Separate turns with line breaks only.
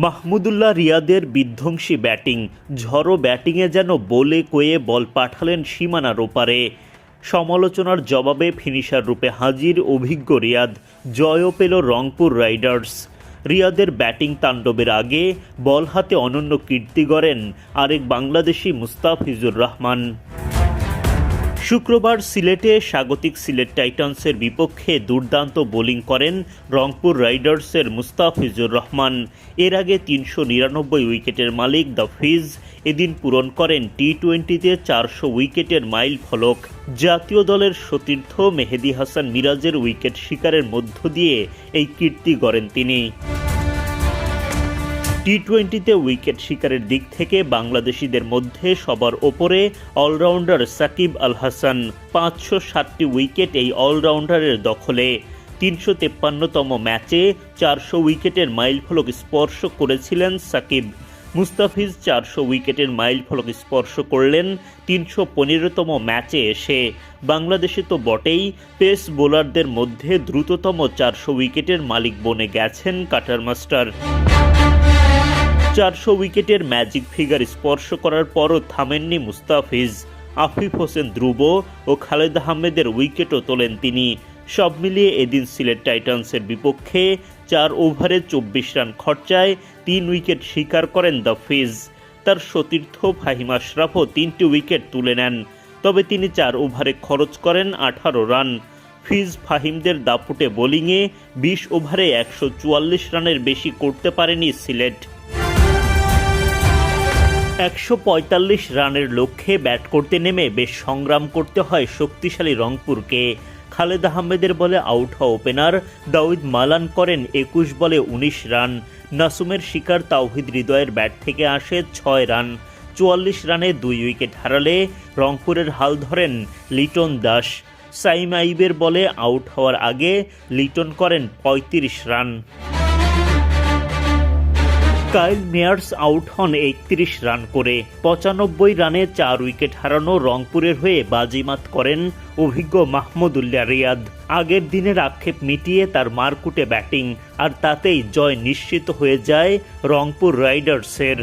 মাহমুদুল্লাহ রিয়াদের বিধ্বংসী ব্যাটিং, ঝড়ো ব্যাটিংয়ে যেন বলে কয়ে বল পাঠালেন সীমানার ওপারে। সমালোচনার জবাবে ফিনিশার রূপে হাজির অভিজ্ঞ রিয়াদ, জয়ও পেল রংপুর রাইডার্স। রিয়াদের ব্যাটিং তাণ্ডবের আগে বল হাতে অনন্য কীর্তি গড়েন আরেক বাংলাদেশি মুস্তাফিজুর রহমান। শুক্রবার সিলেটে স্বাগতিক সিলেট টাইটান্সের বিপক্ষে দুর্দান্ত বোলিং করেন রংপুর রাইডার্সের মুস্তাফিজুর রহমান। এর আগে ৩৯৯ উইকেটের মালিক দ্য ফিজ এদিন পূরণ করেন টি-20তে ৪০০ উইকেটের মাইল ফলক। জাতীয় দলের সতীর্থ মেহেদী হাসান মিরাজের উইকেট শিকারের মধ্য দিয়ে এই কীর্তি গড়েন তিনি। টি-20তে উইকেট শিকারের দিক থেকে বাংলাদেশিদের মধ্যে সবার ওপরে অলরাউন্ডার সাকিব আল হাসান। ৫৬০টি উইকেট এই অলরাউন্ডারের দখলে। ৩৫৩তম ম্যাচে ৪০০ উইকেটের মাইলফলক স্পর্শ করেছিলেন সাকিব। মুস্তাফিজ ৪০০ উইকেটের মাইলফলক স্পর্শ করলেন ৩১৫তম ম্যাচে এসে। বাংলাদেশে তো বটেই, পেস বোলারদের মধ্যে দ্রুততম ৪০০ উইকেটের মালিক বনে গেছেন কাটার মাস্টার। ৪০০ উইকেটের ম্যাজিক ফিগার স্পর্শ করার পরও থামেননি মুস্তাফিজ। আফিফ হোসেন ধ্রুব ও খালেদ আহমেদের উইকেটও তোলেন তিনি। সব মিলিয়ে এদিন সিলেট টাইটান্সের বিপক্ষে ৪ ওভারে ২৪ রান খরচায় ৩ উইকেট শিকার করেন দ্য ফিজ। তার সতীর্থ ফাহিম আশরাফও ৩টি উইকেট তুলে নেন, তবে তিনি ৪ ওভারে খরচ করেন ১৮ রান। ফিজ ফাহিমদের দাপুটে বোলিংয়ে ২০ ওভারে ১৪৪ রানের বেশি করতে পারেনি সিলেট। ১৪৫ রানের লক্ষ্যে ব্যাট করতে নেমে বেশ সংগ্রাম করতে হয় শক্তিশালী রংপুরকে। খালেদ আহমেদের বলে আউট হওয়া ওপেনার দাউদ মালান করেন ২১ বলে ১৯ রান। নাসুমের শিকার তাওহিদ হৃদয়ের ব্যাট থেকে আসে ৬ রান। ৪৪ রানে ২ উইকেট হারালে রংপুরের হাল ধরেন লিটন দাস। সাইম আইবের বলে আউট হওয়ার আগে লিটন করেন ৩৫ রান। কাইল মেয়ার্স আউট হন ৩১ রান করে। ৯৫ রানে ৪ উইকেট হারানো রংপুরের হয়ে বাজিমাত করেন অভিজ্ঞ মাহমুদুল্লাহ রিয়াদ। আগের দিনের আক্ষেপ মিটিয়ে তার মারকুটে ব্যাটিং, আর তাতেই জয় নিশ্চিত হয়ে যায় রংপুর রাইডার্সের।